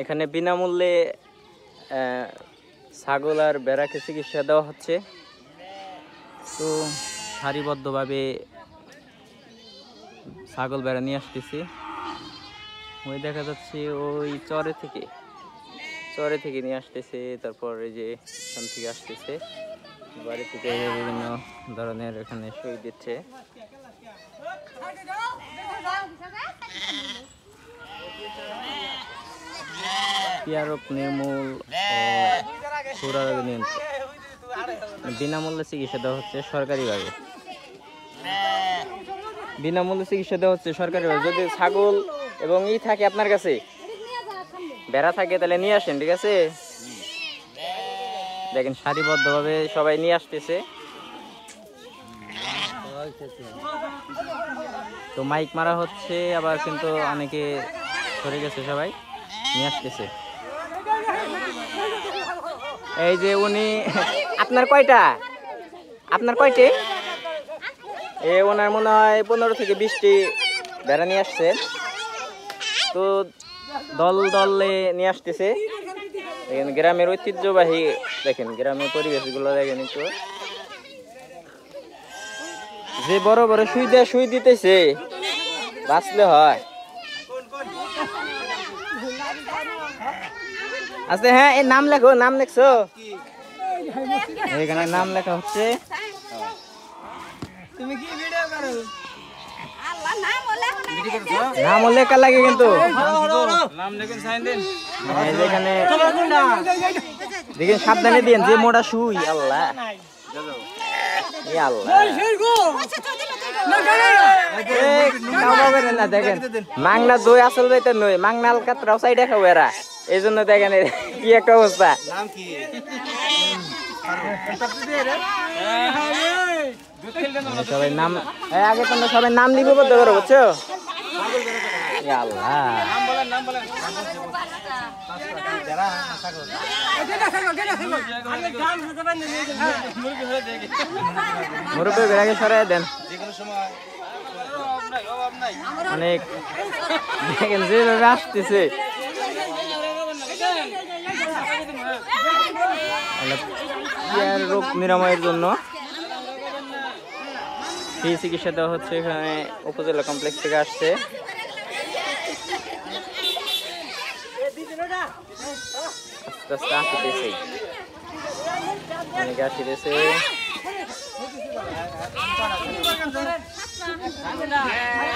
এখানে বিনামূল্যে ছাগল আর ভেড়াকে চিকিৎসা দেওয়া হচ্ছে। তো সারিবদ্ধভাবে ছাগল ভেড়া নিয়ে আসতেছি। ওই দেখা যাচ্ছে ওই চরে থেকে নিয়ে আসতেছে। তারপর এই যে এখান থেকে আসতেছে বাড়ি থেকে বিভিন্ন ধরনের এখানে সই দিচ্ছে। রোগ নির্মূল ও রোগ নিয়ন্ত্রণ বিনামূল্যে চিকিৎসা দেওয়া হচ্ছে সরকারিভাবে। যদি ছাগল এবং থাকে আপনার কাছে, ভেড়া থাকে, তাহলে নিয়ে আসেন, ঠিক আছে? দেখেন সারিবদ্ধভাবে সবাই নিয়ে আসতেছে। তো মাইক মারা হচ্ছে, আবার কিন্তু অনেকে সরে গেছে, সবাই নিয়ে আসতেছে। এই যে উনি, আপনার কয়টি? ওনার মনে হয় 15 থেকে 20টি ভেড়া নিয়ে আসছে। তো দলে নিয়ে আসতেছে। দেখেন গ্রামের ঐতিহ্যবাহী, দেখেন গ্রামের পরিবেশগুলো দেখেন একটু। যে বড় বড় সুই দিতেছে, বাঁচলে হয়। আচ্ছা, হ্যাঁ, এই নাম লেখছো? এখানে নাম লেখা হচ্ছে। তুমি কি ভিডিও করো? নাম লেখা লাগে কিন্তু নাম লেখেন, সাইন দেন। এখানে দেখেন সাবধানে দিন, যে মোটা সুই। আল্লাহ দেখেন মাংনা দই আসল যাইতে নই, মাংনা আলকাতরাও সাইডে খাবো এরা। এই জন্য দেখেন কি একটা অবস্থা। সবাই নাম আগে তোমরা সবাই নাম লিপিবদ্ধ করো, বুঝছো? মুরব্বী বেড়াকে সরাই দেন। অনেক দেখেন যেভাবে আসতেছে, রোগ নিরাময়ের জন্য ফ্রি চিকিৎসা দেওয়া হচ্ছে। এখানে উপজেলা কমপ্লেক্স থেকে আসছে। আস্তে আস্তে আসতেছে।